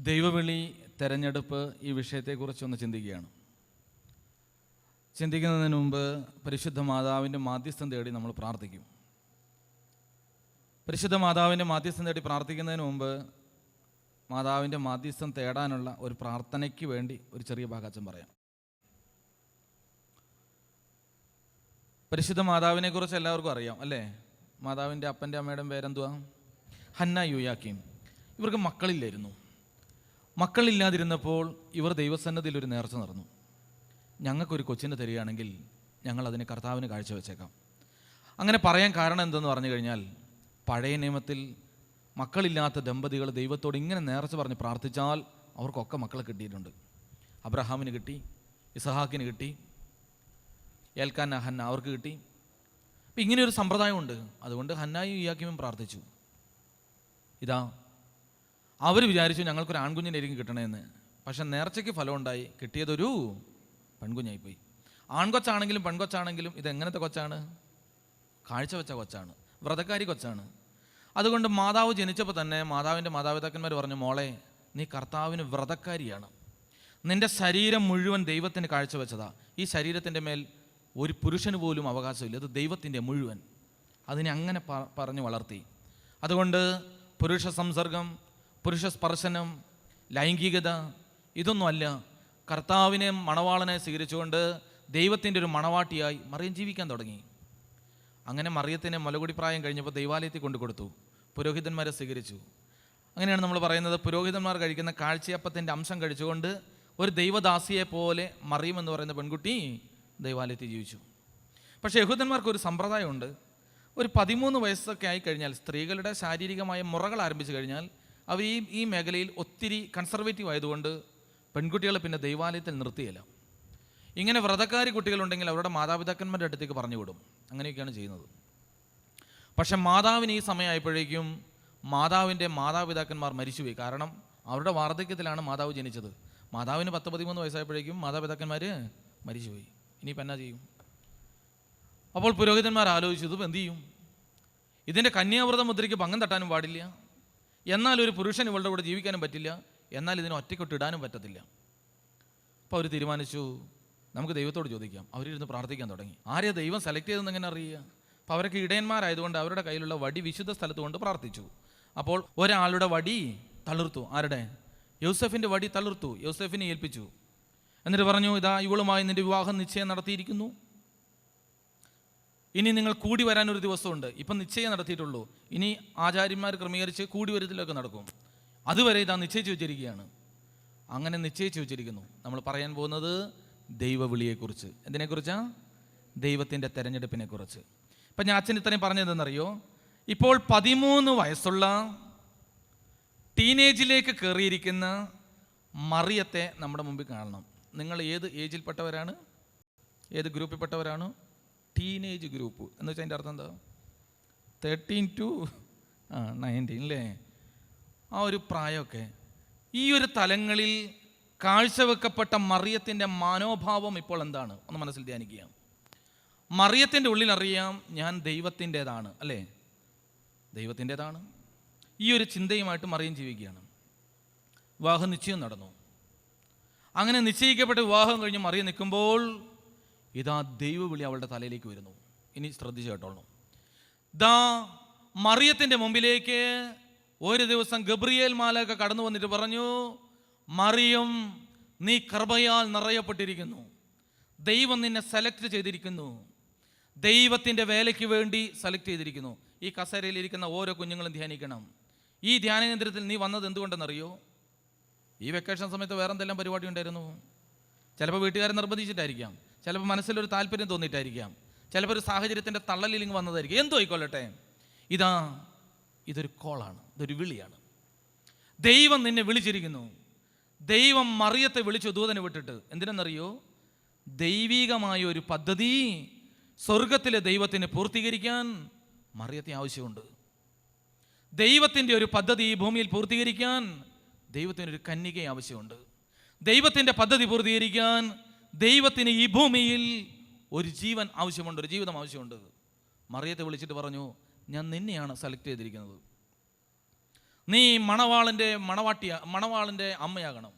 ദൈവവിളി, തെരഞ്ഞെടുപ്പ്, ഈ വിഷയത്തെക്കുറിച്ചൊന്ന് ചിന്തിക്കുകയാണ്. ചിന്തിക്കുന്നതിന് മുമ്പ് പരിശുദ്ധ മാതാവിൻ്റെ മാധ്യസ്ഥം തേടി നമ്മൾ പ്രാർത്ഥിക്കും. പരിശുദ്ധ മാതാവിൻ്റെ മാധ്യസ്ഥം തേടി പ്രാർത്ഥിക്കുന്നതിന് മുമ്പ് മാതാവിൻ്റെ മാധ്യസ്ഥം തേടാനുള്ള ഒരു പ്രാർത്ഥനയ്ക്ക് വേണ്ടി ഒരു ചെറിയ ഭാഗം പറയാം. പരിശുദ്ധ മാതാവിനെ കുറിച്ച് എല്ലാവർക്കും അറിയാം അല്ലേ? മാതാവിൻ്റെ അപ്പൻ്റെ അമ്മയുടെ പേരെന്തുവാ? ഹന്ന, യൂയാക്കീം. ഇവർക്ക് മക്കളില്ലായിരുന്നു. മക്കളില്ലാതിരുന്നപ്പോൾ ഇവർ ദൈവസന്നിധിയിൽ ഒരു നേർച്ച നടന്നു. ഞങ്ങൾക്കൊരു കൊച്ചിനെ തരികയാണെങ്കിൽ ഞങ്ങൾ അതിനെ കർത്താവിന് കാഴ്ചവെച്ചേക്കാം. അങ്ങനെ പറയാൻ കാരണം എന്തെന്ന് പറഞ്ഞു കഴിഞ്ഞാൽ, പഴയ നിയമത്തിൽ മക്കളില്ലാത്ത ദമ്പതികൾ ദൈവത്തോട് ഇങ്ങനെ നേർച്ച പറഞ്ഞ് പ്രാർത്ഥിച്ചാൽ അവർക്കൊക്കെ മക്കളെ കിട്ടിയിട്ടുണ്ട്. അബ്രഹാമിന് കിട്ടി, ഇസഹാക്കിന് കിട്ടി, ഏൽക്കാൻ ഹന്ന അവർക്ക് കിട്ടി. അപ്പം ഇങ്ങനെയൊരു സമ്പ്രദായമുണ്ട്. അതുകൊണ്ട് ഹന്നായും യൂയാക്കീമും പ്രാർത്ഥിച്ചു. ഇതാ അവർ വിചാരിച്ചു ഞങ്ങൾക്കൊരു ആൺകുഞ്ഞിനായിരിക്കും കിട്ടണമെന്ന്. പക്ഷെ നേർച്ചയ്ക്ക് ഫലമുണ്ടായി, കിട്ടിയതൊരു പെൺകുഞ്ഞായിപ്പോയി. ആൺകൊച്ചാണെങ്കിലും പെൺകൊച്ചാണെങ്കിലും ഇതെങ്ങനത്തെ കൊച്ചാണ്? കാഴ്ചവെച്ച കൊച്ചാണ്, വ്രതക്കാരി കൊച്ചാണ്. അതുകൊണ്ട് മാതാവ് ജനിച്ചപ്പോൾ തന്നെ മാതാവിൻ്റെ മാതാപിതാക്കന്മാർ പറഞ്ഞു, മോളെ നീ കർത്താവിന് വ്രതക്കാരിയാണ്. നിൻ്റെ ശരീരം മുഴുവൻ ദൈവത്തിന് കാഴ്ചവെച്ചതാ. ഈ ശരീരത്തിൻ്റെ മേൽ ഒരു പുരുഷന് പോലും അവകാശമില്ല, അത് ദൈവത്തിൻ്റെ മുഴുവൻ. അതിനെ അങ്ങനെ പറഞ്ഞു വളർത്തി. അതുകൊണ്ട് പുരുഷ സംസർഗം, പുരുഷ സ്പർശനം, ലൈംഗികത ഇതൊന്നുമല്ല. കർത്താവിനെ മണവാളനെ സ്വീകരിച്ചുകൊണ്ട് ദൈവത്തിൻ്റെ ഒരു മണവാട്ടിയായി മറിയം ജീവിക്കാൻ തുടങ്ങി. അങ്ങനെ മറിയത്തിനെ മുലകുടി പ്രായം കഴിഞ്ഞപ്പോൾ ദൈവാലയത്തിൽ കൊണ്ടു കൊടുത്തു. പുരോഹിതന്മാരെ സ്വീകരിച്ചു. അങ്ങനെയാണ് നമ്മൾ പറയുന്നത്, പുരോഹിതന്മാർ കഴിക്കുന്ന കാഴ്ചയപ്പത്തിൻ്റെ അംശം കഴിച്ചുകൊണ്ട് ഒരു ദൈവദാസിയെ പോലെ മറിയം എന്ന് പറയുന്ന പെൺകുട്ടി ദൈവാലയത്തിൽ ജീവിച്ചു. പക്ഷേ യഹൂദന്മാർക്കൊരു സമ്പ്രദായമുണ്ട്. ഒരു 13 വയസ്സൊക്കെ ആയിക്കഴിഞ്ഞാൽ, സ്ത്രീകളുടെ ശാരീരികമായ മുറകൾ ആരംഭിച്ചു കഴിഞ്ഞാൽ അവർ ഈ മേഖലയിൽ ഒത്തിരി കൺസർവേറ്റീവ് ആയതുകൊണ്ട് പെൺകുട്ടികളെ പിന്നെ ദൈവാലയത്തിൽ നിർത്തിയില്ല. ഇങ്ങനെ വ്രതക്കാരി കുട്ടികളുണ്ടെങ്കിൽ അവരുടെ മാതാപിതാക്കന്മാരുടെ അടുത്തേക്ക് പറഞ്ഞു വിടും. അങ്ങനെയൊക്കെയാണ് ചെയ്യുന്നത്. പക്ഷെ മാതാവിന് ഈ സമയമായപ്പോഴേക്കും മാതാവിൻ്റെ മാതാപിതാക്കന്മാർ മരിച്ചുപോയി. കാരണം അവരുടെ വാർദ്ധക്യത്തിലാണ് മാതാവ് ജനിച്ചത്. മാതാവിന് 10-13 വയസ്സായപ്പോഴേക്കും മാതാപിതാക്കന്മാർ മരിച്ചുപോയി. ഇനിയിപ്പോൾ എന്നാ ചെയ്യും? അപ്പോൾ പുരോഹിതന്മാർ ആലോചിച്ചു, ഇതിപ്പോൾ എന്ത് ചെയ്യും? ഇതിൻ്റെ കന്യാവ്രത മുദ്രയ്ക്ക് ഭംഗം തട്ടാനും പാടില്ല, എന്നാൽ ഒരു പുരുഷൻ ഇവളുടെ കൂടെ ജീവിക്കാനും പറ്റില്ല, എന്നാൽ ഇതിനെ ഒറ്റയ്ക്കൊട്ട് ഇടാനും പറ്റത്തില്ല. അപ്പോൾ അവർ തീരുമാനിച്ചു, നമുക്ക് ദൈവത്തോട് ചോദിക്കാം. അവരിരുന്ന് പ്രാർത്ഥിക്കാൻ തുടങ്ങി. ആരെയാ ദൈവം സെലക്ട് ചെയ്തെന്ന് എങ്ങനെ അറിയുക? അപ്പോൾ അവരൊക്കെ ഇടയന്മാരായതുകൊണ്ട് അവരുടെ കയ്യിലുള്ള വടി വിശുദ്ധ സ്ഥലത്ത് കൊണ്ട് പ്രാർത്ഥിച്ചു. അപ്പോൾ ഒരാളുടെ വടി തളിർത്തു. ആരുടെ? യോസെഫിൻ്റെ വടി തളിർത്തു. യോസെഫിനെ ഏൽപ്പിച്ചു. എന്നിട്ട് പറഞ്ഞു, ഇതാ ഇവളുമായി നിന്റെ വിവാഹം നിശ്ചയം നടത്തിയിരിക്കുന്നു. ഇനി നിങ്ങൾ കൂടി വരാനൊരു ദിവസമുണ്ട്. ഇപ്പം നിശ്ചയം നടത്തിയിട്ടുള്ളൂ. ഇനി ആചാര്യന്മാർ ക്രമീകരിച്ച് കൂടി വരത്തിലൊക്കെ നടക്കും. അതുവരെ ഇതാ നിശ്ചയിച്ച് വെച്ചിരിക്കുകയാണ്. അങ്ങനെ നിശ്ചയിച്ച് വെച്ചിരിക്കുന്നു. നമ്മൾ പറയാൻ പോകുന്നത് ദൈവവിളിയെക്കുറിച്ച്. എന്തിനെക്കുറിച്ചാണ്? ദൈവത്തിൻ്റെ തെരഞ്ഞെടുപ്പിനെ കുറിച്ച്. ഇപ്പം ഞാൻ അച്ഛൻ ഇത്രയും പറഞ്ഞതെന്നറിയോ? ഇപ്പോൾ 13 വയസ്സുള്ള ടീനേജിലേക്ക് കയറിയിരിക്കുന്ന മറിയത്തെ നമ്മുടെ മുമ്പിൽ കാണണം. നിങ്ങൾ ഏത് ഏജിൽപ്പെട്ടവരാണ്? ഏത് ഗ്രൂപ്പിൽപ്പെട്ടവരാണ്? ടീനേജ് ഗ്രൂപ്പ് എന്ന് വെച്ചാൽ അതിൻ്റെ അർത്ഥം എന്താ? 13 to 19 അല്ലേ? ആ ഒരു പ്രായമൊക്കെ. ഈ ഒരു തലങ്ങളിൽ കാഴ്ചവെക്കപ്പെട്ട മറിയത്തിൻ്റെ മനോഭാവം ഇപ്പോൾ എന്താണ് ഒന്ന് മനസ്സിൽ ധ്യാനിക്കുക. മറിയത്തിൻ്റെ ഉള്ളിൽ അറിയാം, ഞാൻ ദൈവത്തിൻ്റെതാണ് അല്ലേ? ദൈവത്തിൻ്റെതാണ്. ഈ ഒരു ചിന്തയുമായിട്ട് മറിയം ജീവിക്കുകയാണ്. വിവാഹ നിശ്ചയം നടന്നു. അങ്ങനെ നിശ്ചയിക്കപ്പെട്ട വിവാഹം കഴിഞ്ഞ് മറിയം നിൽക്കുമ്പോൾ ഇതാ ദൈവവിളി അവളുടെ തലയിലേക്ക് വരുന്നു. ഇനി ശ്രദ്ധിച്ചു കേട്ടോളൂ. ദാ മറിയത്തിൻ്റെ മുമ്പിലേക്ക് ഒരു ദിവസം ഗബ്രിയേൽ മാലാഖ കടന്നു വന്നിട്ട് പറഞ്ഞു, മറിയം നീ കൃപയാൽ നിറയപ്പെട്ടിരിക്കുന്നു. ദൈവം നിന്നെ സെലക്ട് ചെയ്തിരിക്കുന്നു. ദൈവത്തിൻ്റെ വേലയ്ക്ക് വേണ്ടി സെലക്ട് ചെയ്തിരിക്കുന്നു. ഈ കസേരയിൽ ഇരിക്കുന്ന ഓരോ കുഞ്ഞുങ്ങളും ധ്യാനിക്കണം. ഈ ധ്യാനകേന്ദ്രത്തിൽ നീ വന്നത് എന്തുകൊണ്ടെന്നറിയോ? ഈ വെക്കേഷൻ സമയത്ത് വേറെ എന്തെല്ലാം പരിപാടി ഉണ്ടായിരുന്നു. ചിലപ്പോൾ വീട്ടുകാരെ നിർബന്ധിച്ചിട്ടായിരിക്കാം, ചിലപ്പോൾ മനസ്സിലൊരു താല്പര്യം തോന്നിയിട്ടായിരിക്കാം, ചിലപ്പോൾ ഒരു സാഹചര്യത്തിൻ്റെ തള്ളലിലിങ് വന്നതായിരിക്കും. എന്തോ ആയിക്കൊള്ളട്ടെ, ഇതൊരു കോളാണ്, ഇതൊരു വിളിയാണ്. ദൈവം നിന്നെ വിളിച്ചിരിക്കുന്നു. ദൈവം മറിയത്തെ വിളിച്ചു ദൂതനെ വിട്ടിട്ട്. എന്തിനെന്നറിയോ? ദൈവികമായ ഒരു പദ്ധതി സ്വർഗത്തിലെ ദൈവത്തിന് പൂർത്തീകരിക്കാൻ മറിയത്തെ ആവശ്യമുണ്ട്. ദൈവത്തിൻ്റെ ഒരു പദ്ധതി ഈ ഭൂമിയിൽ പൂർത്തീകരിക്കാൻ ദൈവത്തിനൊരു കന്യകയെ ആവശ്യമുണ്ട്. ദൈവത്തിൻ്റെ പദ്ധതി പൂർത്തീകരിക്കാൻ ദൈവത്തിന് ഈ ഭൂമിയിൽ ഒരു ജീവൻ ആവശ്യമുണ്ട്, ഒരു ജീവിതം ആവശ്യമുണ്ട്. മറിയത്തെ വിളിച്ചിട്ട് പറഞ്ഞു, ഞാൻ നിന്നെയാണ് സെലക്ട് ചെയ്തിരിക്കുന്നത്. നീ മണവാളിൻ്റെ അമ്മയാകണം.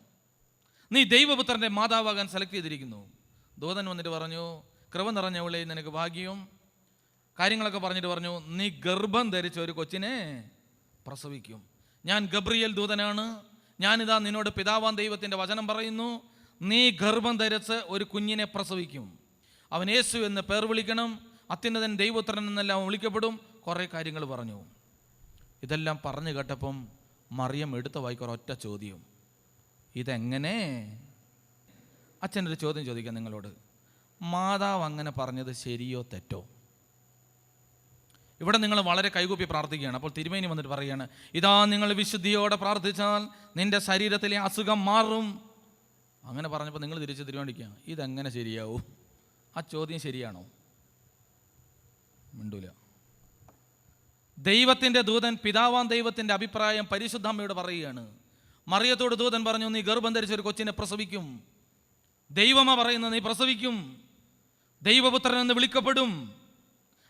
നീ ദൈവപുത്രൻ്റെ മാതാവാകാൻ സെലക്ട് ചെയ്തിരിക്കുന്നു. ദൂതൻ വന്നിട്ട് പറഞ്ഞു, കൃപ നിറഞ്ഞവളെ നിനക്ക് ഭാഗ്യം, കാര്യങ്ങളൊക്കെ പറഞ്ഞിട്ട് പറഞ്ഞു, നീ ഗർഭം ധരിച്ച ഒരു കൊച്ചിനെ പ്രസവിക്കും. ഞാൻ ഗബ്രിയേൽ ദൂതനാണ്, ഞാനിതാ നിന്നോട് പിതാവാൻ ദൈവത്തിൻ്റെ വചനം പറയുന്നു, നീ ഗർഭം ധരിച്ച് ഒരു കുഞ്ഞിനെ പ്രസവിക്കും, അവൻ യേശു എന്ന് പേർ വിളിക്കണം, അത്യുന്നതൻ ദൈവപുത്രൻ എന്നെല്ലാം വിളിക്കപ്പെടും. കുറേ കാര്യങ്ങൾ പറഞ്ഞു. ഇതെല്ലാം പറഞ്ഞു കേട്ടപ്പം മറിയം എടുത്ത വായിക്ക് ഒരൊറ്റ ചോദ്യം, ഇതെങ്ങനെ? അച്ഛനൊരു ചോദ്യം ചോദിക്കാം നിങ്ങളോട്, മാതാവ് അങ്ങനെ പറഞ്ഞത് ശരിയോ തെറ്റോ? ഇവിടെ നിങ്ങൾ വളരെ കൈകൂപ്പി പ്രാർത്ഥിക്കുകയാണ്. അപ്പോൾ തിരുമേനി വന്നിട്ട് പറയുകയാണ്, ഇതാ നിങ്ങൾ വിശുദ്ധിയോടെ പ്രാർത്ഥിച്ചാൽ നിന്റെ ശരീരത്തിലെ അസുഖം മാറും. അങ്ങനെ പറഞ്ഞപ്പോൾ നിങ്ങൾ തിരിച്ച് തീരുമാനിക്കുക, ഇതെങ്ങനെ ശരിയാവും? ആ ചോദ്യം ശരിയാണോ? മിണ്ടൂല. ദൈവത്തിൻ്റെ ദൂതൻ, പിതാവാൻ ദൈവത്തിൻ്റെ അഭിപ്രായം പരിശുദ്ധ അമ്മയോട് പറയുകയാണ്. മറിയത്തോട് ദൂതൻ പറഞ്ഞു, നീ ഗർഭം ധരിച്ച ഒരു കൊച്ചിനെ പ്രസവിക്കും. ദൈവമ പറയുന്നത്, നീ പ്രസവിക്കും, ദൈവപുത്രൻ എന്ന് വിളിക്കപ്പെടും,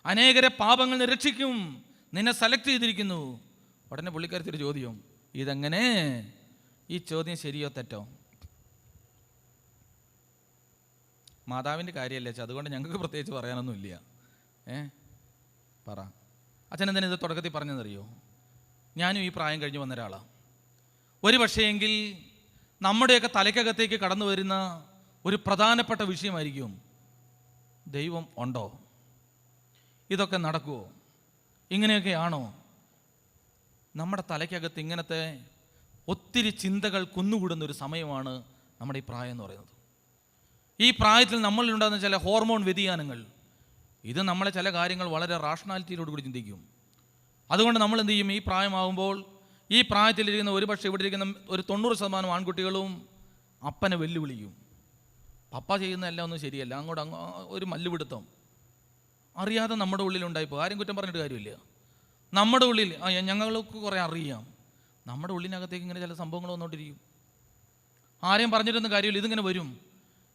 അനേകരെ പാപങ്ങൾ നിന്ന് രക്ഷിക്കും, നിന്നെ സെലക്ട് ചെയ്തിരിക്കുന്നു. ഉടനെ പുള്ളിക്കാരത്തൊരു ചോദ്യം, ഇതെങ്ങനെ? ഈ ചോദ്യം ശരിയോ തെറ്റോ? മാതാവിൻ്റെ കാര്യമല്ലേ അച്ഛാ, അതുകൊണ്ട് ഞങ്ങൾക്ക് പ്രത്യേകിച്ച് പറയാനൊന്നുമില്ല. പറ അച്ഛൻ എന്തിനാ ഇത് തുടക്കത്തിൽ പറഞ്ഞതെന്നറിയോ? ഞാനും ഈ പ്രായം കഴിഞ്ഞ് വന്ന ഒരാളാണ്. ഒരു പക്ഷേയെങ്കിൽ നമ്മുടെയൊക്കെ തലയ്ക്കകത്തേക്ക് കടന്നു വരുന്ന ഒരു പ്രധാനപ്പെട്ട വിഷയമായിരിക്കും, ദൈവം ഉണ്ടോ? ഇതൊക്കെ നടക്കുമോ? ഇങ്ങനെയൊക്കെയാണോ? നമ്മുടെ തലയ്ക്കകത്ത് ഇങ്ങനത്തെ ഒത്തിരി ചിന്തകൾ കുന്നുകൂടുന്നൊരു സമയമാണ് നമ്മുടെ ഈ പ്രായം എന്ന് പറയുന്നത്. ഈ പ്രായത്തിൽ നമ്മളിലുണ്ടാകുന്ന ചില ഹോർമോൺ വ്യതിയാനങ്ങൾ, ഇത് നമ്മളെ ചില കാര്യങ്ങൾ വളരെ റാഷണാലിറ്റിയിലോട് കൂടി ചിന്തിക്കും. അതുകൊണ്ട് നമ്മൾ എന്ത് ചെയ്യും? ഈ പ്രായമാകുമ്പോൾ ഈ പ്രായത്തിലിരിക്കുന്ന ഒരുപക്ഷെ ഇവിടെ ഇരിക്കുന്ന ഒരു 90% ആൺകുട്ടികളും അപ്പനെ വെല്ലുവിളിക്കും. പപ്പ ചെയ്യുന്ന എല്ലാം ഒന്നും ശരിയല്ല, അങ്ങോട്ട് ഒരു മല്ലുപിടുത്തം അറിയാതെ നമ്മുടെ ഉള്ളിലുണ്ടായിപ്പോൾ. ആരും കുറ്റം പറഞ്ഞിട്ട് കാര്യമില്ല. നമ്മുടെ ഉള്ളിൽ ഞങ്ങൾക്ക് കുറേ അറിയാം, നമ്മുടെ ഉള്ളിനകത്തേക്ക് ഇങ്ങനെ ചില സംഭവങ്ങൾ വന്നുകൊണ്ടിരിക്കും. ആരെയും പറഞ്ഞിട്ടൊന്നും കാര്യമില്ല, ഇതിങ്ങനെ വരും.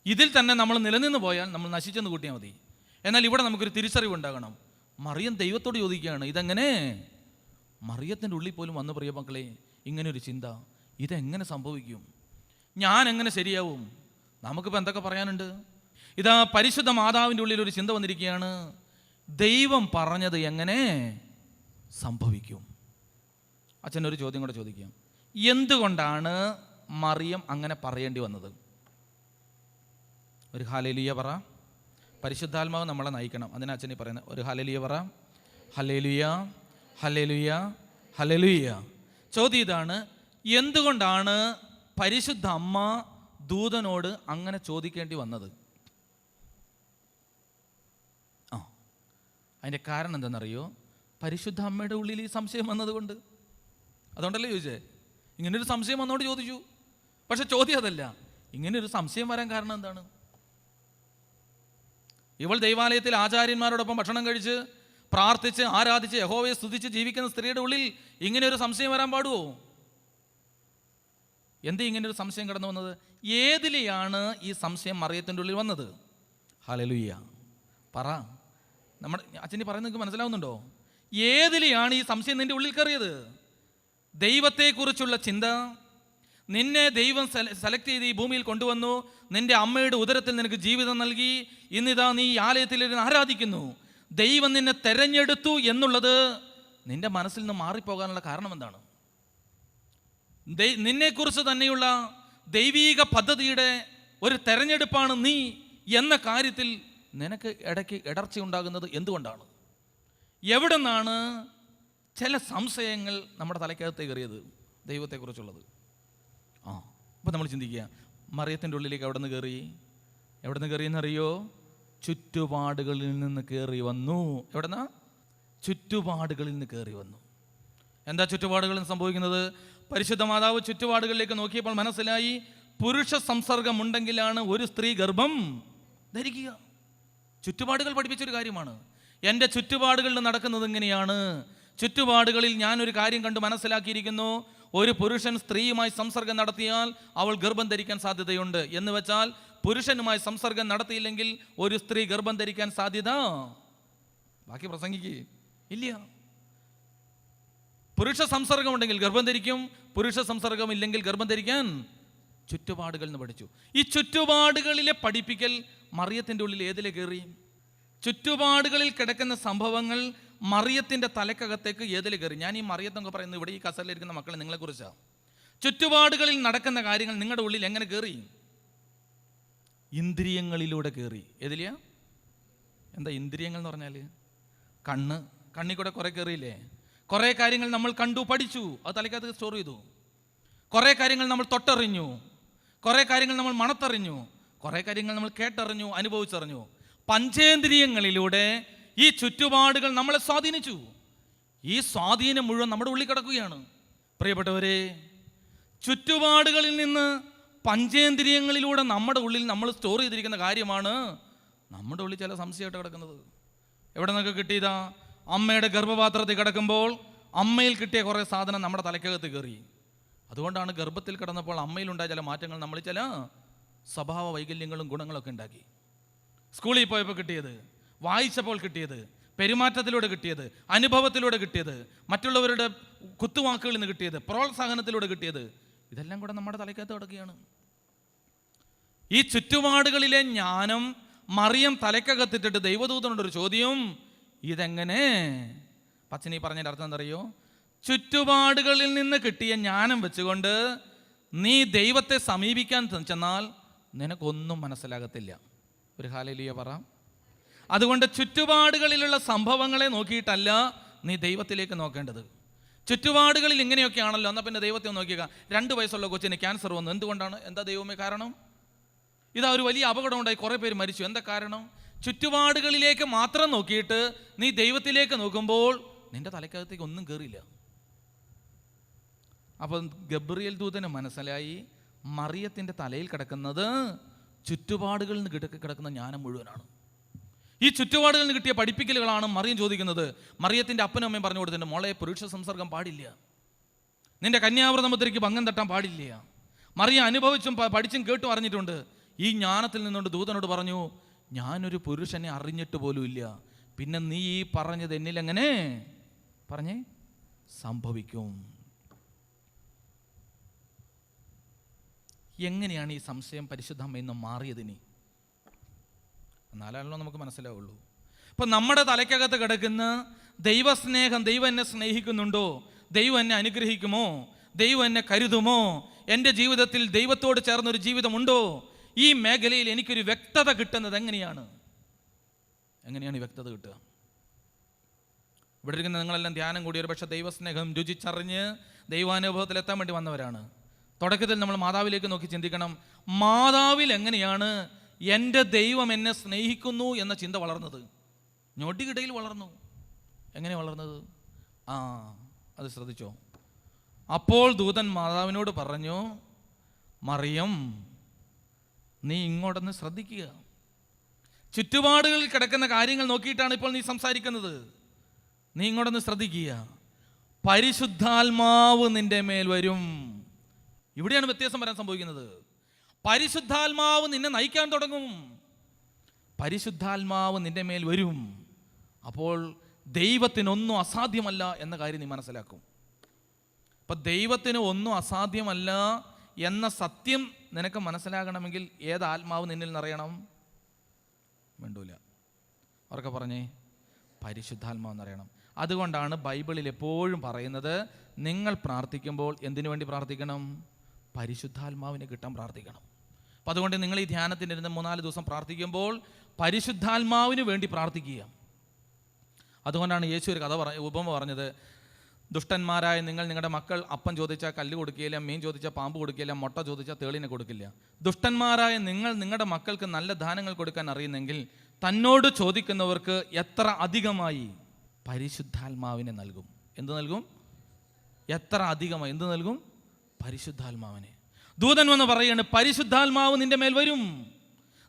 ഇതിൽ തന്നെ നമ്മൾ നിലനിന്ന് പോയാൽ നമ്മൾ നശിച്ചെന്ന് കൂട്ടിയാൽ മതി. എന്നാൽ ഇവിടെ നമുക്കൊരു തിരിച്ചറിവുണ്ടാകണം. മറിയം ദൈവത്തോട് ചോദിക്കുകയാണ്, ഇതെങ്ങനെ? മറിയത്തിൻ്റെ ഉള്ളിൽ പോലും വന്ന് പ്രിയ മക്കളെ ഇങ്ങനെയൊരു ചിന്ത, ഇതെങ്ങനെ സംഭവിക്കും? ഞാൻ എങ്ങനെ ശരിയാവും? നമുക്കിപ്പോൾ എന്തൊക്കെ പറയാനുണ്ട്? ഇതാ പരിശുദ്ധ മാതാവിൻ്റെ ഉള്ളിൽ ഒരു ചിന്ത വന്നിരിക്കുകയാണ്, ദൈവം പറഞ്ഞത് എങ്ങനെ സംഭവിക്കും? അച്ഛനൊരു ചോദ്യം കൂടെ ചോദിക്കാം, എന്തുകൊണ്ടാണ് മറിയം അങ്ങനെ പറയേണ്ടി വന്നത്? ഒരു ഹല്ലേലൂയ പറ. പരിശുദ്ധാത്മാവ് നമ്മളെ നയിക്കണം, അതിനാ അച്ഛനീ പറയുന്നത്. ഒരു ഹല്ലേലൂയ പറ. Hallelujah, hallelujah, hallelujah. ചോദ്യം ഇതാണ്, എന്തുകൊണ്ടാണ് പരിശുദ്ധ അമ്മ ദൂതനോട് അങ്ങനെ ചോദിക്കേണ്ടി വന്നത്? അതിൻ്റെ കാരണം എന്താണെന്നറിയോ? പരിശുദ്ധ അമ്മയുടെ ഉള്ളിൽ ഈ സംശയം വന്നതുകൊണ്ട്. അതുകൊണ്ടല്ലേ ചോദിച്ചേ? ഇങ്ങനൊരു സംശയം വന്നോട് ചോദിച്ചു. പക്ഷെ ചോദ്യം അതല്ല, ഇങ്ങനൊരു സംശയം വരാൻ കാരണം എന്താണ്? ഇവൾ ദൈവാലയത്തിൽ ആചാര്യന്മാരോടൊപ്പം ഭക്ഷണം കഴിച്ച് പ്രാർത്ഥിച്ച് ആരാധിച്ച് യഹോവയെ സ്തുതിച്ച് ജീവിക്കുന്ന സ്ത്രീയുടെ ഉള്ളിൽ ഇങ്ങനെ ഒരു സംശയം വരാൻ പാടുമോ? എന്തേ ഇങ്ങനെ ഒരു സംശയം കടന്നു വന്നത്? ഏതിലെയാണ് ഈ സംശയം മറിയത്തിൻ്റെ ഉള്ളിൽ വന്നത്? ഹല്ലേലൂയ പറ. നമ്മുടെ അച്ഛനെ പറയുന്നത് നിങ്ങൾക്ക് മനസ്സിലാവുന്നുണ്ടോ? ഏതിലെയാണ് ഈ സംശയം നിന്റെ ഉള്ളിൽ കയറിയത്? ദൈവത്തെക്കുറിച്ചുള്ള ചിന്ത, നിന്നെ ദൈവം സെലക്ട് ചെയ്ത് ഈ ഭൂമിയിൽ കൊണ്ടുവന്നു, നിന്റെ അമ്മയുടെ ഉദരത്തിൽ നിനക്ക് ജീവിതം നൽകി, ഇന്നിതാ നീ ഈ ആലയത്തിലിരുന്ന് ആരാധിക്കുന്നു, ദൈവം നിന്നെ തെരഞ്ഞെടുത്തു എന്നുള്ളത് നിന്റെ മനസ്സിൽ നിന്ന് മാറിപ്പോകാനുള്ള കാരണം എന്താണ്? നിന്നെക്കുറിച്ച് തന്നെയുള്ള ദൈവീക പദ്ധതിയുടെ ഒരു തെരഞ്ഞെടുപ്പാണ് നീ എന്ന കാര്യത്തിൽ നിനക്ക് ഇടയ്ക്ക് ഇടർച്ച ഉണ്ടാകുന്നത് എന്തുകൊണ്ടാണ്? എവിടെ നിന്നാണ് ചില സംശയങ്ങൾ നമ്മുടെ തലയ്ക്കകത്ത് കയറിയത് ദൈവത്തെക്കുറിച്ചുള്ളത്? അപ്പോൾ നമ്മൾ ചിന്തിക്കുക, മറിയത്തിൻ്റെ ഉള്ളിലേക്ക് എവിടെ നിന്ന് കയറി? എവിടെ നിന്ന് കയറിയെന്നറിയോ? ചുറ്റുപാടുകളിൽ നിന്ന് കയറി വന്നു. എവിടെന്നാ? ചുറ്റുപാടുകളിൽ നിന്ന് കയറി വന്നു. എന്താ ചുറ്റുപാടുകളിൽ സംഭവിക്കുന്നത്? പരിശുദ്ധ മാതാവ് ചുറ്റുപാടുകളിലേക്ക് നോക്കിയപ്പോൾ മനസ്സിലായി, പുരുഷ സംസർഗം ഉണ്ടെങ്കിലാണ് ഒരു സ്ത്രീ ഗർഭം ധരിക്കുക. ചുറ്റുപാടുകൾ പഠിപ്പിച്ചൊരു കാര്യമാണ്. എൻ്റെ ചുറ്റുപാടുകളിൽ നടക്കുന്നത് ഇങ്ങനെയാണ്. ചുറ്റുപാടുകളിൽ ഞാനൊരു കാര്യം കണ്ട് മനസ്സിലാക്കിയിരിക്കുന്നു, ഒരു പുരുഷൻ സ്ത്രീയുമായി സംസർഗം നടത്തിയാൽ അവൾ ഗർഭം ധരിക്കാൻ സാധ്യതയുണ്ട്. എന്ന് വെച്ചാൽ പുരുഷനുമായി സംസർഗം നടത്തിയില്ലെങ്കിൽ ഒരു സ്ത്രീ ഗർഭം ധരിക്കാൻ സാധ്യത ബാക്കി പ്രസംഗിക്ക് ഇല്ല. പുരുഷ സംസർഗം ഉണ്ടെങ്കിൽ ഗർഭം ധരിക്കും, പുരുഷ സംസർഗം ഇല്ലെങ്കിൽ ഗർഭം ധരിക്കാൻ ചുറ്റുപാടുകൾ എന്ന് പഠിച്ചു. ഈ ചുറ്റുപാടുകളിലെ പഠിപ്പിക്കൽ മറിയത്തിൻ്റെ ഉള്ളിൽ ഏതിലെ കയറി? ചുറ്റുപാടുകളിൽ കിടക്കുന്ന സംഭവങ്ങൾ മറിയത്തിൻ്റെ തലക്കകത്തേക്ക് ഏതിലെ കയറി? ഞാൻ ഈ മറിയത്തൊക്കെ പറയുന്നത് ഇവിടെ ഈ കസറിലിരിക്കുന്ന മക്കളെ നിങ്ങളെക്കുറിച്ചാണ്. ചുറ്റുപാടുകളിൽ നടക്കുന്ന കാര്യങ്ങൾ നിങ്ങളുടെ ഉള്ളിൽ എങ്ങനെ കയറി? ഇന്ദ്രിയങ്ങളിലൂടെ കയറി. ഏതിലെയാ? എന്താ ഇന്ദ്രിയങ്ങൾ എന്ന് പറഞ്ഞാൽ? കണ്ണിൽ കൂടെ കുറെ കയറിയില്ലേ? കുറേ കാര്യങ്ങൾ നമ്മൾ കണ്ടു, പഠിച്ചു, അത് തലക്കകത്ത് സ്റ്റോർ ചെയ്തു. കുറേ കാര്യങ്ങൾ നമ്മൾ തൊട്ടറിഞ്ഞു, കുറേ കാര്യങ്ങൾ നമ്മൾ മണത്തറിഞ്ഞു, കുറേ കാര്യങ്ങൾ നമ്മൾ കേട്ടറിഞ്ഞു, അനുഭവിച്ചറിഞ്ഞു. പഞ്ചേന്ദ്രിയങ്ങളിലൂടെ ഈ ചുറ്റുപാടുകൾ നമ്മളെ സ്വാധീനിച്ചു. ഈ സ്വാധീനം മുഴുവൻ നമ്മുടെ ഉള്ളിൽ കിടക്കുകയാണ്. പ്രിയപ്പെട്ടവരെ, ചുറ്റുപാടുകളിൽ നിന്ന് പഞ്ചേന്ദ്രിയങ്ങളിലൂടെ നമ്മുടെ ഉള്ളിൽ നമ്മൾ സ്റ്റോർ ചെയ്തിരിക്കുന്ന കാര്യമാണ് നമ്മുടെ ഉള്ളിൽ ചില സംശയമായിട്ട് കിടക്കുന്നത്. എവിടെ നിന്നൊക്കെ കിട്ടിയതാ? അമ്മയുടെ ഗർഭപാത്രത്തിൽ കിടക്കുമ്പോൾ അമ്മയിൽ കിട്ടിയ കുറേ സാധനം നമ്മുടെ തലക്കകത്ത് കയറി. അതുകൊണ്ടാണ് ഗർഭത്തിൽ കിടന്നപ്പോൾ അമ്മയിലുണ്ടായ ചില മാറ്റങ്ങൾ നമ്മൾ ചില സ്വഭാവ വൈകല്യങ്ങളും ഗുണങ്ങളൊക്കെ ഉണ്ടാക്കി. സ്കൂളിൽ പോയപ്പോൾ കിട്ടിയത്, വായിച്ചപ്പോൾ കിട്ടിയത്, പെരുമാറ്റത്തിലൂടെ കിട്ടിയത്, അനുഭവത്തിലൂടെ കിട്ടിയത്, മറ്റുള്ളവരുടെ കുത്തുവാക്കുകളിൽ നിന്ന് കിട്ടിയത്, പ്രോത്സാഹനത്തിലൂടെ കിട്ടിയത്, ഇതെല്ലാം കൂടെ നമ്മുടെ തലക്കകത്ത് കിടക്കുകയാണ്. ഈ ചുറ്റുപാടുകളിലെ ജ്ഞാനം മറിയം തലക്കകത്തിട്ടിട്ട് ദൈവദൂതനോടൊരു ചോദ്യം, ഇതെങ്ങനെ? പച്ചനി പറഞ്ഞതിൻ്റെ അർത്ഥം എന്തറിയോ? ചുറ്റുപാടുകളിൽ നിന്ന് കിട്ടിയ ജ്ഞാനം വെച്ചുകൊണ്ട് നീ ദൈവത്തെ സമീപിക്കാൻ ചെന്നാൽ നിനക്കൊന്നും മനസ്സിലാകത്തില്ല. ഒരു ഹല്ലേലൂയ പറ. അതുകൊണ്ട് ചുറ്റുപാടുകളിലുള്ള സംഭവങ്ങളെ നോക്കിയിട്ടല്ല നീ ദൈവത്തിലേക്ക് നോക്കേണ്ടത്. ചുറ്റുപാടുകളിൽ ഇങ്ങനെയൊക്കെയാണല്ലോ, എന്നാൽ പിന്നെ ദൈവത്തെ നോക്കിയേക്ക. 2 വയസ്സുള്ള കൊച്ചിന് ക്യാൻസർ വന്നു. എന്തുകൊണ്ടാണ്? എന്താ ദൈവമേ കാരണം? ഇതാ ഒരു വലിയ അപകടം ഉണ്ടായി, കുറേ പേര് മരിച്ചു. എന്താ കാരണം? ചുറ്റുപാടുകളിലേക്ക് മാത്രം നോക്കിയിട്ട് നീ ദൈവത്തിലേക്ക് നോക്കുമ്പോൾ നിന്റെ തലക്കകത്തേക്ക് ഒന്നും കയറിയില്ല. അപ്പം ഗബ്രിയേൽ ദൂതന് മനസ്സിലായി മറിയത്തിൻ്റെ തലയിൽ കിടക്കുന്നത് ചുറ്റുപാടുകളിൽ നിന്ന് കിടക്കുന്ന ജ്ഞാനം മുഴുവനാണ്. ഈ ചുറ്റുപാടുകളിൽ നിന്ന് കിട്ടിയ പഠിപ്പിക്കലുകളാണ് മറിയം ചോദിക്കുന്നത്. മറിയത്തിൻ്റെ അപ്പനും അമ്മയും പറഞ്ഞു കൊടുത്തിട്ടുണ്ട്, മോളെ പുരുഷ സംസർഗം പാടില്ല, നിന്റെ കന്യാവ്രത മുദ്രയ്ക്ക് ഭംഗം തട്ടാൻ പാടില്ല. മറിയം അനുഭവിച്ചും പഠിച്ചും കേട്ടും അറിഞ്ഞിട്ടുണ്ട്. ഈ ജ്ഞാനത്തിൽ നിന്നുകൊണ്ട് ദൂതനോട് പറഞ്ഞു, ഞാനൊരു പുരുഷനെ അറിഞ്ഞിട്ട് പോലും ഇല്ല, പിന്നെ നീ ഈ പറഞ്ഞത് എന്നിലെങ്ങനെ പറഞ്ഞേ സംഭവിക്കും? എങ്ങനെയാണ് ഈ സംശയം പരിശുദ്ധമ്മയിൽ നിന്ന് മാറിയതിന്? എന്നാലാണല്ലോ നമുക്ക് മനസ്സിലാവുള്ളൂ. ഇപ്പം നമ്മുടെ തലയ്ക്കകത്ത് കിടക്കുന്ന ദൈവസ്നേഹം, ദൈവം എന്നെ സ്നേഹിക്കുന്നുണ്ടോ, ദൈവം എന്നെ അനുഗ്രഹിക്കുമോ, ദൈവം എന്നെ കരുതുമോ, എൻ്റെ ജീവിതത്തിൽ ദൈവത്തോട് ചേർന്നൊരു ജീവിതമുണ്ടോ, ഈ മേഖലയിൽ എനിക്കൊരു വ്യക്തത കിട്ടുന്നത് എങ്ങനെയാണ് ഈ വ്യക്തത കിട്ടുക? ഇവിടെ ഇരിക്കുന്ന നിങ്ങളെല്ലാം ധ്യാനം കൂടി ഒരു പക്ഷേ ദൈവസ്നേഹം രുചിച്ചറിഞ്ഞ് ദൈവാനുഭവത്തിൽ എത്താൻ വേണ്ടി വന്നവരാണ്. തുടക്കത്തിൽ നമ്മൾ മാതാവിലേക്ക് നോക്കി ചിന്തിക്കണം, മാതാവിൽ എങ്ങനെയാണ് എൻ്റെ ദൈവം എന്നെ സ്നേഹിക്കുന്നു എന്ന ചിന്ത വളർന്നത്? ഞൊടികിടയിൽ വളർന്നു. എങ്ങനെ വളർന്നത്? അത് ശ്രദ്ധിച്ചോ? അപ്പോൾ ദൂതൻ മാതാവിനോട് പറഞ്ഞു, മറിയം, നീ ഇങ്ങോട്ടൊന്ന് ശ്രദ്ധിക്കുക. ചുറ്റുപാടുകളിൽ കിടക്കുന്ന കാര്യങ്ങൾ നോക്കിയിട്ടാണ് ഇപ്പോൾ നീ സംസാരിക്കുന്നത്. നീ ഇങ്ങോട്ടൊന്ന് ശ്രദ്ധിക്കുക. പരിശുദ്ധാത്മാവ് നിന്റെ മേൽ വരും. ഇവിടെയാണ് വ്യത്യാസം വരാൻ സംഭവിക്കുന്നത്. പരിശുദ്ധാത്മാവ് നിന്നെ നയിക്കാൻ തുടങ്ങും. പരിശുദ്ധാത്മാവ് നിന്റെ മേൽ വരും. അപ്പോൾ ദൈവത്തിനൊന്നും അസാധ്യമല്ല എന്ന കാര്യം നീ മനസ്സിലാക്കും. അപ്പം ദൈവത്തിന് ഒന്നും അസാധ്യമല്ല എന്ന സത്യം നിനക്ക് മനസ്സിലാകണമെങ്കിൽ ഏത് ആത്മാവ് നിന്നിൽ നിറയണം? വേണ്ടൂല. അവർക്ക് പറഞ്ഞേ, പരിശുദ്ധാത്മാവ് നിറയണം. അതുകൊണ്ടാണ് ബൈബിളിൽ എപ്പോഴും പറയുന്നത്, നിങ്ങൾ പ്രാർത്ഥിക്കുമ്പോൾ എന്തിനു വേണ്ടി പ്രാർത്ഥിക്കണം? പരിശുദ്ധാത്മാവിനെ കിട്ടാൻ പ്രാർത്ഥിക്കണം. അപ്പം അതുകൊണ്ട് നിങ്ങൾ ഈ ധ്യാനത്തിൻ്റെ ഇരുന്ന് 3-4 ദിവസം പ്രാർത്ഥിക്കുമ്പോൾ പരിശുദ്ധാത്മാവിന് വേണ്ടി പ്രാർത്ഥിക്കുക. അതുകൊണ്ടാണ് യേശു ഒരു ഉപമ പറഞ്ഞത്, ദുഷ്ടന്മാരായ നിങ്ങൾ നിങ്ങളുടെ മക്കൾ അപ്പം ചോദിച്ചാൽ കല്ല് കൊടുക്കുകയില്ല, മീൻ ചോദിച്ചാൽ പാമ്പ് കൊടുക്കുകയില്ല, മുട്ട ചോദിച്ചാൽ തേളിനെ കൊടുക്കില്ല. ദുഷ്ടന്മാരായ നിങ്ങൾ നിങ്ങളുടെ മക്കൾക്ക് നല്ല ദാനങ്ങൾ കൊടുക്കാൻ അറിയുന്നെങ്കിൽ തന്നോട് ചോദിക്കുന്നവർക്ക് എത്ര അധികമായി പരിശുദ്ധാത്മാവിനെ നൽകും. എന്ത് നൽകും? എത്ര അധികമായി എന്ത് നൽകും? പരിശുദ്ധാത്മാവിനെ. ദൂതൻ വന്ന് പറയാണ്, പരിശുദ്ധാത്മാവ് നിന്റെ മേൽ വരും.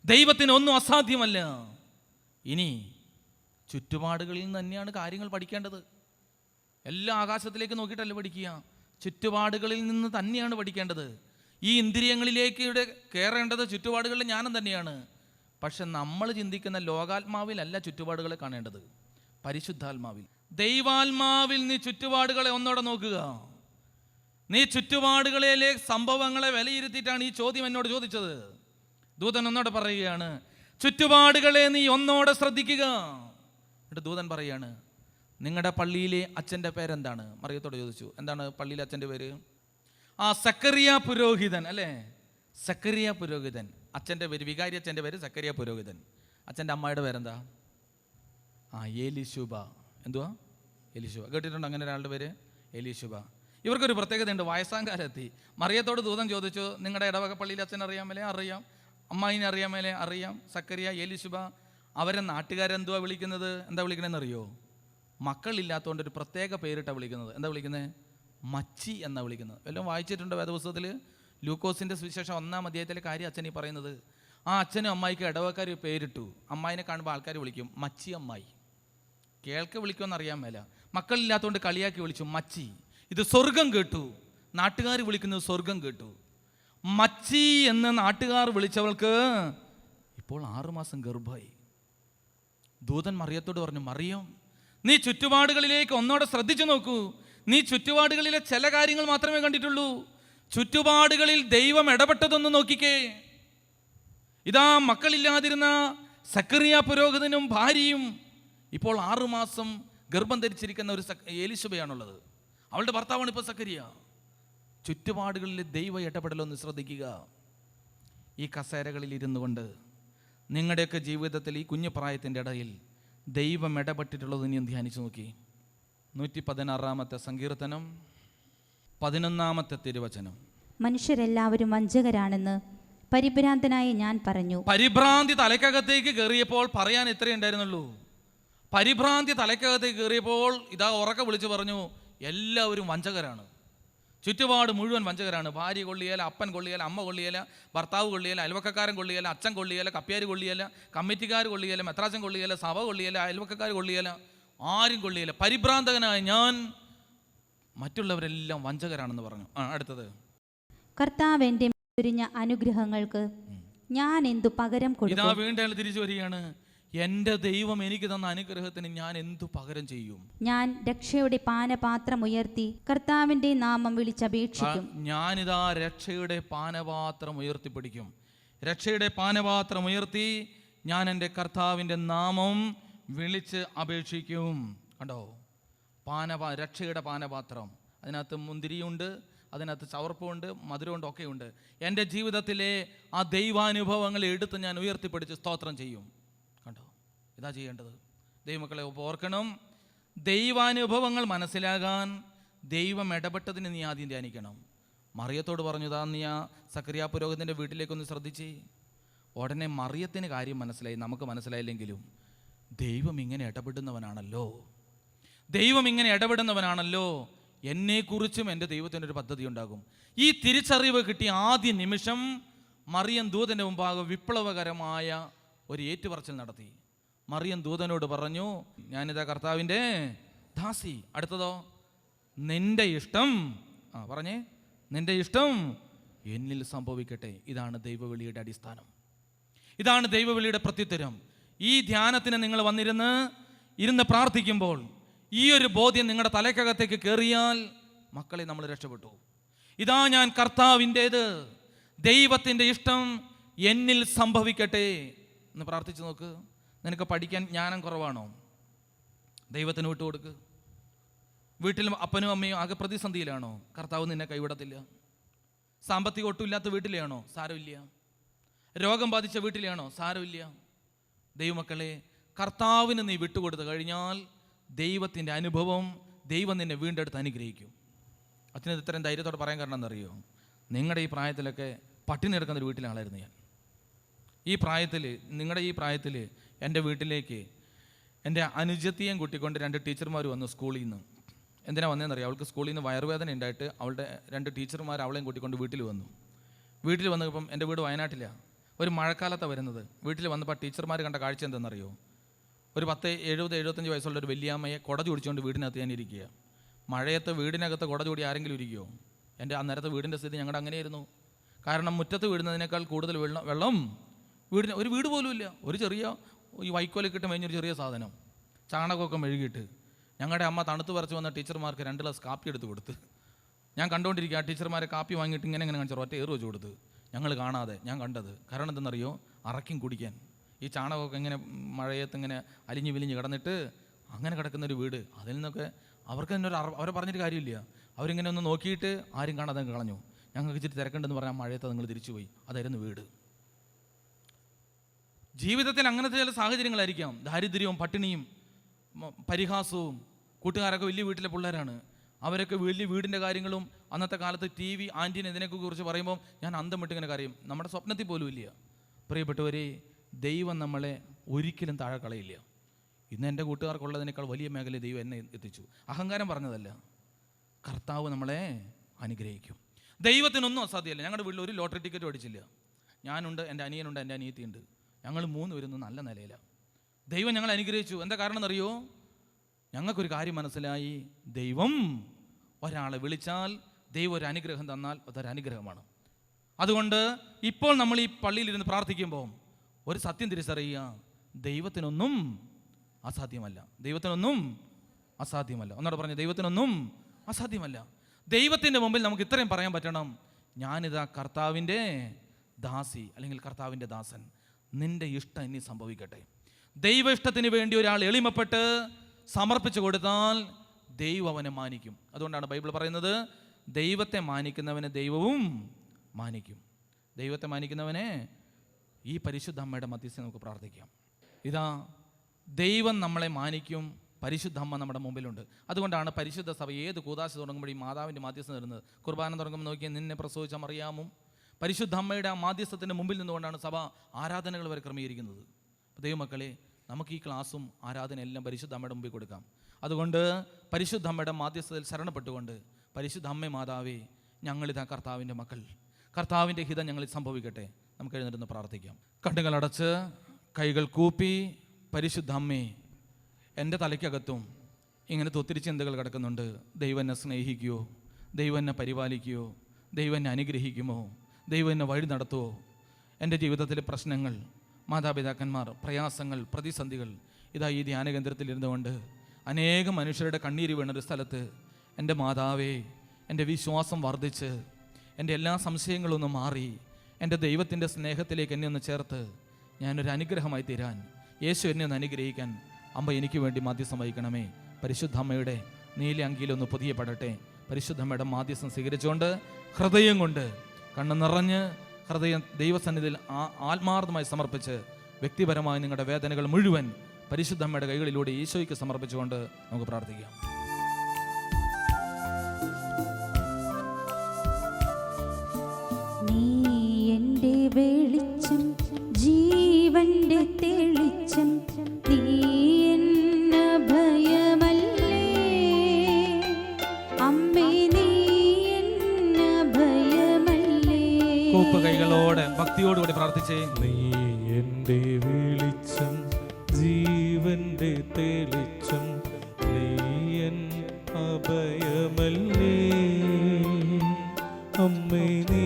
ദൈവത്തിന് ഒന്നും അസാധ്യമല്ല. ഇനി ചുറ്റുപാടുകളിൽ നിന്ന് തന്നെയാണ് കാര്യങ്ങൾ പഠിക്കേണ്ടത്. എല്ലാം ആകാശത്തിലേക്ക് നോക്കിയിട്ടല്ല പഠിക്കുക, ചുറ്റുപാടുകളിൽ നിന്ന് തന്നെയാണ് പഠിക്കേണ്ടത്. ഈ ഇന്ദ്രിയങ്ങളിലേക്ക് കയറേണ്ടത് ചുറ്റുപാടുകളിലെ ജ്ഞാനം തന്നെയാണ്. പക്ഷെ നമ്മൾ ചിന്തിക്കുന്ന ലോകാത്മാവിലല്ല ചുറ്റുപാടുകളെ കാണേണ്ടത്, പരിശുദ്ധാത്മാവിൽ. ദൈവാത്മാവിൽ നീ ചുറ്റുപാടുകളെ ഒന്നോടെ നോക്കുക. നീ ചുറ്റുപാടുകളിലെ സംഭവങ്ങളെ വിലയിരുത്തിയിട്ടാണ് ഈ ചോദ്യം എന്നോട് ചോദിച്ചത്. ദൂതൻ ഒന്നോടെ പറയുകയാണ്, ചുറ്റുപാടുകളെ നീ ഒന്നോടെ ശ്രദ്ധിക്കുക. എന്നിട്ട് ദൂതൻ പറയുകയാണ്, നിങ്ങളുടെ പള്ളിയിലെ അച്ഛൻ്റെ പേരെന്താണ്? മറിയത്തോട് ചോദിച്ചു, എന്താണ് പള്ളിയിലെ അച്ഛൻ്റെ പേര്? സക്കറിയ പുരോഹിതൻ അല്ലേ? സക്കറിയ പുരോഹിതൻ അച്ഛൻ്റെ പേര്, വികാരി അച്ഛൻ്റെ പേര് സക്കറിയ പുരോഹിതൻ. അച്ഛൻ്റെ അമ്മയുടെ പേരെന്താ? എലിശുബ. എന്തുവാ? എലിശുബ. കേട്ടിട്ടുണ്ടോ അങ്ങനെ ഒരാളുടെ പേര്? എലിശുബ. ഇവർക്കൊരു പ്രത്യേകതയുണ്ട്. വയസ്സാങ്കാരെത്തി മറിയത്തോട് ദൂതൻ ചോദിച്ചു, നിങ്ങളുടെ ഇടവക പള്ളിയിൽ അച്ഛൻ അറിയാമല്ലേ? അറിയാം. അമ്മായിനെ അറിയാമല്ലേ? അറിയാം. സക്കറിയ, എലിശുബ. അവരെ നാട്ടുകാരെന്തുവാ വിളിക്കുന്നത്? എന്താ വിളിക്കണമെന്ന് അറിയോ? മക്കളില്ലാത്തതുകൊണ്ട് ഒരു പ്രത്യേക പേരിട്ടാണ് വിളിക്കുന്നത്. എന്താ വിളിക്കുന്നത്? മച്ചി എന്നാണ് വിളിക്കുന്നത്. വല്ലതും വായിച്ചിട്ടുണ്ടോ വേദപുസ്തകത്തിൽ? ലൂക്കോസിൻ്റെ സുവിശേഷം 1-ാം അധ്യായത്തിലെ കാര്യം അച്ഛൻ ഈ പറയുന്നത്. ആ അച്ഛനും അമ്മായിക്ക് ഇടവക്കാർ പേരിട്ടു. അമ്മായിനെ കാണുമ്പോൾ ആൾക്കാർ വിളിക്കും മച്ചി അമ്മായി. കേൾക്ക് വിളിക്കുമെന്ന് അറിയാൻ മേല. മക്കളില്ലാത്തതുകൊണ്ട് കളിയാക്കി വിളിച്ചു മച്ചി. ഇത് സ്വർഗം കേട്ടു. നാട്ടുകാർ വിളിക്കുന്നത് സ്വർഗം കേട്ടു. മച്ചി എന്ന് നാട്ടുകാർ വിളിച്ചവൾക്ക് ഇപ്പോൾ 6 മാസം ഗർഭമായി. ദൂതൻ മറിയത്തോട് പറഞ്ഞു, മറിയം, നീ ചുറ്റുപാടുകളിലേക്ക് ഒന്നോടെ ശ്രദ്ധിച്ചു നോക്കൂ. നീ ചുറ്റുപാടുകളിലെ ചില കാര്യങ്ങൾ മാത്രമേ കണ്ടിട്ടുള്ളൂ. ചുറ്റുപാടുകളിൽ ദൈവം ഇടപെട്ടതൊന്ന് നോക്കിക്കേ. ഇതാ മക്കളില്ലാതിരുന്ന സക്കറിയ പുരോഹിതനും ഭാര്യയും ഇപ്പോൾ 6 മാസം ഗർഭം ധരിച്ചിരിക്കുന്ന ഒരു എലിശുബയാണുള്ളത്. അവളുടെ ഭർത്താവാണ് ഇപ്പോൾ സക്കറിയ. ചുറ്റുപാടുകളിൽ ദൈവ ഇടപെടലൊന്ന് ശ്രദ്ധിക്കുക. ഈ കസേരകളിൽ ഇരുന്നു കൊണ്ട് നിങ്ങളുടെയൊക്കെ ജീവിതത്തിൽ ഈ കുഞ്ഞു പ്രായത്തിൻ്റെ ഇടയിൽ ദൈവം ഇടപെട്ടിട്ടുള്ളത് ഇനിയും ധ്യാനിച്ചു നോക്കി. 116-ാമത്തെ സങ്കീർത്തനം 11-ാമത്തെ തിരുവചനം. മനുഷ്യരെല്ലാവരും വഞ്ചകരാണെന്ന് പരിഭ്രാന്തനായ ഞാൻ പറഞ്ഞു. പരിഭ്രാന്തി തലയ്ക്കകത്തേക്ക് കയറിയപ്പോൾ പറയാൻ ഇത്രയേ ഉണ്ടായിരുന്നുള്ളൂ. പരിഭ്രാന്തി തലയ്ക്കകത്തേക്ക് കയറിയപ്പോൾ ഇതാ ഉറക്കെ വിളിച്ചു പറഞ്ഞു, എല്ലാവരും വഞ്ചകരാണ്. ചുറ്റുപാട് മുഴുവൻ വഞ്ചകരാണ്. ഭാര്യ കൊള്ളിയേല, അപ്പൻ കൊള്ളിയേല, അമ്മ കൊള്ളിയേല, ഭർത്താവ് കൊള്ളിയേല, അയൽവക്കക്കാരൻ കൊള്ളിയേല, അച്ഛൻ കൊള്ളിയേല, കപ്പ്യാർ കൊള്ളിയേല, കമ്മിറ്റിക്കാർ കൊള്ളിയേല, മെത്രാച്ചൻ കൊള്ളിയേല, സഭ കൊള്ളിയേല, അയൽവക്കക്കാർ കൊള്ളിയേല, ആരും കൊള്ളിയേല. പരിഭ്രാന്തകനായ ഞാൻ മറ്റുള്ളവരെല്ലാം വഞ്ചകരാണെന്ന് പറഞ്ഞു. അടുത്തത്, കർത്താവ് എൻ്റെ ചൊരിഞ്ഞ അനുഗ്രഹങ്ങൾക്ക് ഞാൻ എന്തു പകരം കൊടുക്കും? ഇതാ വീണ്ടും തിരിച്ചു വരികയാണ്. എൻ്റെ ദൈവം എനിക്ക് തന്ന അനുഗ്രഹത്തിന് ഞാൻ എന്തു പകരം ചെയ്യും? ഞാൻ രക്ഷയുടെ പാനപാത്രം ഉയർത്തി കർത്താവിൻ്റെ നാമം വിളിച്ചപേക്ഷിക്കും. ഞാനിതാ രക്ഷയുടെ പാനപാത്രം ഉയർത്തിപ്പിടിക്കും. രക്ഷയുടെ പാനപാത്രം ഉയർത്തി ഞാൻ എൻ്റെ കർത്താവിൻ്റെ നാമം വിളിച്ച് അപേക്ഷിക്കും. കണ്ടോ? രക്ഷയുടെ പാനപാത്രം. അതിനകത്ത് മുന്തിരിയുണ്ട്, അതിനകത്ത് ചവർപ്പുണ്ട്, മധുരമുണ്ട്, ഒക്കെയുണ്ട്. എൻ്റെ ജീവിതത്തിലെ ആ ദൈവാനുഭവങ്ങളെ എടുത്ത് ഞാൻ ഉയർത്തിപ്പിടിച്ച് സ്തോത്രം ചെയ്യും. കണ്ടോ? ഇതാ ചെയ്യേണ്ടത്. ദൈവമക്കളെ ഓർക്കണം, ദൈവാനുഭവങ്ങൾ മനസ്സിലാകാൻ ദൈവം ഇടപെട്ടതിന് നീ ആദ്യം ധ്യാനിക്കണം. മറിയത്തോട് പറഞ്ഞു, താ നീ ആ സക്കറിയ പുരോഹിതൻ്റെ വീട്ടിലേക്കൊന്ന് ശ്രദ്ധിച്ച്. ഉടനെ മറിയത്തിന് കാര്യം മനസ്സിലായി. നമുക്ക് മനസ്സിലായില്ലെങ്കിലും ദൈവം ഇങ്ങനെ ഇടപെടുന്നവനാണല്ലോ, ദൈവം ഇങ്ങനെ ഇടപെടുന്നവനാണല്ലോ. എന്നെക്കുറിച്ചും എൻ്റെ ദൈവത്തിൻ്റെ ഒരു പദ്ധതി ഉണ്ടാകും. ഈ തിരിച്ചറിവ് കിട്ടിയ ആദ്യ നിമിഷം മറിയം ദൂതൻ്റെ മുമ്പാകെ വിപ്ലവകരമായ ഒരു ഏറ്റുപറച്ചിൽ നടത്തി. മറിയം ദൂതനോട് പറഞ്ഞു, ഞാനിതാ കർത്താവിൻ്റെ ദാസി. അടുത്തതോ, നിന്റെ ഇഷ്ടം, പറഞ്ഞേ, നിന്റെ ഇഷ്ടം എന്നിൽ സംഭവിക്കട്ടെ. ഇതാണ് ദൈവവിളിയുടെ അടിസ്ഥാനം. ഇതാണ് ദൈവവിളിയുടെ പ്രത്യുത്തരം. ഈ ധ്യാനത്തിന് നിങ്ങൾ ഇരുന്ന് പ്രാർത്ഥിക്കുമ്പോൾ ഈ ഒരു ബോധ്യം നിങ്ങളുടെ തലയ്ക്കകത്തേക്ക് കയറിയാൽ മക്കളെ നമ്മൾ രക്ഷപ്പെട്ടു. ഇതാ ഞാൻ കർത്താവിൻ്റേത്, ദൈവത്തിൻ്റെ ഇഷ്ടം എന്നിൽ സംഭവിക്കട്ടെ എന്ന് പ്രാർത്ഥിച്ചു നോക്ക്. നിനക്ക് പഠിക്കാൻ ജ്ഞാനം കുറവാണോ? ദൈവത്തിന് വിട്ടുകൊടുക്ക്. വീട്ടിൽ അപ്പനും അമ്മയും ആകെ പ്രതിസന്ധിയിലാണോ? കർത്താവ് നിന്നെ കൈവിടത്തില്ല. സാമ്പത്തികം ഒട്ടുമില്ലാത്ത വീട്ടിലെയാണോ? സാരമില്ല. രോഗം ബാധിച്ച വീട്ടിലെയാണോ? സാരമില്ല. ദൈവമക്കളെ, കർത്താവിന് നീ വിട്ടുകൊടുത്തു കഴിഞ്ഞാൽ ദൈവത്തിൻ്റെ അനുഭവം ദൈവം നിന്നെ വീണ്ടെടുത്ത് അനുഗ്രഹിക്കും. അച്ഛനത് ഇത്രയും ധൈര്യത്തോടെ പറയാൻ കാരണം എന്നറിയോ? നിങ്ങളുടെ ഈ പ്രായത്തിലൊക്കെ പട്ടിണി എടുക്കുന്ന ഒരു വീട്ടിലാളായിരുന്നു ഞാൻ. നിങ്ങളുടെ ഈ പ്രായത്തിൽ എൻ്റെ വീട്ടിലേക്ക് എൻ്റെ അനുജത്തിയും കൂട്ടിക്കൊണ്ട് 2 ടീച്ചർമാർ വന്നു സ്കൂളിൽ നിന്ന്. എന്തിനാ വന്നതെന്നറിയാം? അവൾക്ക് സ്കൂളിൽ നിന്ന് വയറുവേദന ഉണ്ടായിട്ട് അവളുടെ 2 ടീച്ചർമാർ അവളെയും കൂട്ടിക്കൊണ്ട് വീട്ടിൽ വന്നു. വീട്ടിൽ വന്നപ്പം എൻ്റെ വീട് വയനാട്ടിലാണ്. ഒരു മഴക്കാലത്താണ് വരുന്നത്. വീട്ടിൽ വന്നപ്പോൾ ടീച്ചർമാർ കണ്ട കാഴ്ച എന്തെന്നറിയോ? ഒരു 70-75 വയസ്സുള്ള ഒരു വലിയമ്മയെ കുട ചൂടിച്ചുകൊണ്ട് വീടിനകത്ത് ഞാൻ ഇരിക്കുക. മഴയത്ത് വീടിനകത്ത് കുട ചൂടി ആരെങ്കിലും ഇരിക്കുമോ? എൻ്റെ അന്നേരത്തെ വീടിൻ്റെ സ്ഥിതി ഞങ്ങളുടെ അങ്ങനെയായിരുന്നു. കാരണം മുറ്റത്ത് വീടുന്നതിനേക്കാൾ കൂടുതൽ വെള്ളം ഒരു വീട് പോലും ഇല്ല. ഒരു ചെറിയ ഈ വൈക്കോലൊക്കെ ഇട്ട് മേഞ്ഞൊരു ചെറിയ സാധനം, ചാണകമൊക്കെ മെഴുകിയിട്ട് ഞങ്ങളുടെ അമ്മ തണുത്ത് പറിച്ച് വന്ന ടീച്ചർമാർക്ക് 2 ഗ്ലാസ് കാപ്പി എടുത്ത് കൊടുത്ത്. ഞാൻ കണ്ടുകൊണ്ടിരിക്കുക, ആ ടീച്ചർമാരെ കാപ്പി വാങ്ങിയിട്ട് ഇങ്ങനെ കാണിച്ചു ഒറ്റ ഏറ് വെച്ച് കൊടുത്ത്. ഞങ്ങൾ കാണാതെ ഞാൻ കണ്ടത്. കാരണം എന്തെന്നറിയോ? അറക്കും കുടിക്കാൻ. ഈ ചാണകമൊക്കെ ഇങ്ങനെ മഴയത്ത് ഇങ്ങനെ അലിഞ്ഞ് വിലിഞ്ഞ് കിടന്നിട്ട് അങ്ങനെ കിടക്കുന്നൊരു വീട്. അതിൽ നിന്നൊക്കെ അവർക്ക് തന്നെ അവരെ പറഞ്ഞിട്ട് കാര്യമില്ല. അവരിങ്ങനെ ഒന്ന് നോക്കിയിട്ട് ആരും കാണാതെ കളഞ്ഞു. ഞങ്ങൾക്ക് ഇച്ചിരി തിരക്കുണ്ടെന്ന് പറഞ്ഞാൽ മഴയത്ത് നിങ്ങൾ തിരിച്ചു പോയി. അതായിരുന്നു വീട്. ജീവിതത്തിൽ അങ്ങനത്തെ ചില സാഹചര്യങ്ങളായിരിക്കാം. ദാരിദ്ര്യവും പട്ടിണിയും പരിഹാസവും. കൂട്ടുകാരൊക്കെ വലിയ വീട്ടിലെ പിള്ളേരാണ്. അവരൊക്കെ വലിയ വീടിൻ്റെ കാര്യങ്ങളും അന്നത്തെ കാലത്ത് TV ആൻറ്റീന ഇതിനെയൊക്കെ കുറിച്ച് പറയുമ്പോൾ ഞാൻ അന്തം വിട്ട് ഇങ്ങനെ കാര്യം. നമ്മുടെ സ്വപ്നത്തിൽ പോലും ഇല്ല. പ്രിയപ്പെട്ടവരെ, ദൈവം നമ്മളെ ഒരിക്കലും താഴെ കളയില്ല. ഇന്ന് എൻ്റെ കൂട്ടുകാർക്കുള്ളതിനേക്കാൾ വലിയ മേഖല ദൈവം എന്നെ എത്തിച്ചു. അഹങ്കാരം പറഞ്ഞതല്ല. കർത്താവ് നമ്മളെ അനുഗ്രഹിക്കും. ദൈവത്തിനൊന്നും അസാധ്യമല്ല. ഞങ്ങളുടെ വീട്ടിൽ ഒരു ലോട്ടറി ടിക്കറ്റ് അടിച്ചില്ല. ഞാനുണ്ട്, എൻ്റെ അനിയനുണ്ട്, എൻ്റെ അനിയത്തിയുണ്ട്. ഞങ്ങൾ 3 പേരും നല്ല നിലയിലാണ്. ദൈവം ഞങ്ങളെ അനുഗ്രഹിച്ചു. എന്താ കാരണം എന്നറിയോ? ഞങ്ങൾക്കൊരു കാര്യം മനസ്സിലായി. ദൈവം ഒരാളെ വിളിച്ചാൽ, ദൈവം ഒരു അനുഗ്രഹം തന്നാൽ അതൊരു അനുഗ്രഹമാണ്. അതുകൊണ്ട് ഇപ്പോൾ നമ്മൾ ഈ പള്ളിയിലിരുന്ന് പ്രാർത്ഥിക്കുമ്പോൾ ഒരു സത്യം തിരിച്ചറിയുക. ദൈവത്തിനൊന്നും അസാധ്യമല്ല. ദൈവത്തിനൊന്നും അസാധ്യമല്ല. ഒന്നോട് പറഞ്ഞു, ദൈവത്തിനൊന്നും അസാധ്യമല്ല. ദൈവത്തിൻ്റെ മുമ്പിൽ നമുക്ക് ഇത്രയും പറയാൻ പറ്റണം. ഞാനിതാ കർത്താവിൻ്റെ ദാസി അല്ലെങ്കിൽ കർത്താവിൻ്റെ ദാസൻ. നിന്റെ ഇഷ്ടം ഇനി സംഭവിക്കട്ടെ. ദൈവ ഇഷ്ടത്തിന് വേണ്ടി ഒരാൾ എളിമപ്പെട്ട് സമർപ്പിച്ചു കൊടുത്താൽ ദൈവം അവനെ മാനിക്കും. അതുകൊണ്ടാണ് ബൈബിൾ പറയുന്നത്, ദൈവത്തെ മാനിക്കുന്നവനെ ദൈവവും മാനിക്കും. ദൈവത്തെ മാനിക്കുന്നവനെ ഈ പരിശുദ്ധ അമ്മയുടെ മധ്യസ്ഥ നമുക്ക് പ്രാർത്ഥിക്കാം. ഇതാ ദൈവം നമ്മളെ മാനിക്കും. പരിശുദ്ധ അമ്മ നമ്മുടെ മുമ്പിലുണ്ട്. അതുകൊണ്ടാണ് പരിശുദ്ധ സഭ ഏത് കൂദാശ തുടങ്ങുമ്പോഴും ഈ മാതാവിൻ്റെ മാധ്യസ്ഥം തരുന്നത്. കുർബാന തുടങ്ങുമ്പോൾ നോക്കിയാൽ നിന്നെ പ്രസവിച്ച മറിയാമും പരിശുദ്ധ അമ്മയുടെ ആ മാധ്യസ്ഥത്തിൻ്റെ മുമ്പിൽ നിന്നുകൊണ്ടാണ് സഭ ആരാധനകൾ വരെ ക്രമീകരിക്കുന്നത്. ദൈവമക്കളെ, നമുക്ക് ഈ ക്ലാസ്സും ആരാധന എല്ലാം പരിശുദ്ധ അമ്മയുടെ മുമ്പിൽ കൊടുക്കാം. അതുകൊണ്ട് പരിശുദ്ധ അമ്മയുടെ മാധ്യസ്ഥതയിൽ ശരണപ്പെട്ടുകൊണ്ട്, പരിശുദ്ധ അമ്മ മാതാവേ, ഞങ്ങളിതാ കർത്താവിൻ്റെ മക്കൾ, കർത്താവിൻ്റെ ഹിതം ഞങ്ങളിൽ സംഭവിക്കട്ടെ. നമുക്ക് എഴുന്നേറ്റ് പ്രാർത്ഥിക്കാം. കണ്ണുകളടച്ച് കൈകൾ കൂപ്പി, പരിശുദ്ധ അമ്മേ, എൻ്റെ തലയ്ക്കകത്തും ഇങ്ങനത്തെ ഒത്തിരി ചിന്തകൾ കിടക്കുന്നുണ്ട്. ദൈവം എന്നെ സ്നേഹിക്കുമോ? ദൈവം എന്നെ പരിപാലിക്കുമോ? ദൈവം എന്നെ അനുഗ്രഹിക്കുമോ? ദൈവം എന്നെ വഴി നടത്തുമോ? എൻ്റെ ജീവിതത്തിലെ പ്രശ്നങ്ങൾ, മാതാപിതാക്കന്മാർ, പ്രയാസങ്ങൾ, പ്രതിസന്ധികൾ, ഇതാ ഈ ധ്യാന കേന്ദ്രത്തിൽ ഇരുന്നുകൊണ്ട് അനേകം മനുഷ്യരുടെ കണ്ണീര് വീണൊരു സ്ഥലത്ത് എൻ്റെ മാതാവേ, എൻ്റെ വിശ്വാസം വർദ്ധിച്ച് എൻ്റെ എല്ലാ സംശയങ്ങളൊന്നും മാറി എൻ്റെ ദൈവത്തിൻ്റെ സ്നേഹത്തിലേക്ക് എന്നെ ഒന്ന് ചേർത്ത് ഞാനൊരു അനുഗ്രഹമായി തീരാൻ, യേശു എന്നെ ഒന്ന് അനുഗ്രഹിക്കാൻ അമ്മ എനിക്ക് വേണ്ടി മാധ്യസ്ഥം വഹിക്കണമേ. പരിശുദ്ധ അമ്മയുടെ നീല അങ്കിയിലൊന്ന് പൊതിയപ്പെടട്ടെ. പരിശുദ്ധ അമ്മയുടെ മാധ്യസ്ഥം സ്വീകരിച്ചുകൊണ്ട് ഹൃദയം കൊണ്ട് കണ്ണ് നിറഞ്ഞ് ഹൃദയം ദൈവസന്നിധിയിൽ ആത്മാർത്ഥമായി സമർപ്പിച്ച് വ്യക്തിപരമായ നിങ്ങളുടെ വേദനകൾ മുഴുവൻ പരിശുദ്ധ അമ്മയുടെ കൈകളിലൂടെ ഈശോയ്ക്ക് സമർപ്പിച്ചുകൊണ്ട് നമുക്ക് പ്രാർത്ഥിക്കാം. നീ എൻ്റെ വെളിച്ചം, ജീവന്റെ തെളിച്ചം, നീ എന്ന ഭയമല്ലേ അമ്മേ, നീ എന്ന ഭയമല്ലേ. കൂപ്പുകൈകളോടെ ഭക്തിയോടുകൂടി പ്രാർത്ഥിച്ചേ. നീ എൻ്റെ വെളിച്ചം, ജീവന്റെ തെളിച്ചം, നീ എൻ അഭയമല്ലേ അമ്മേ, നീ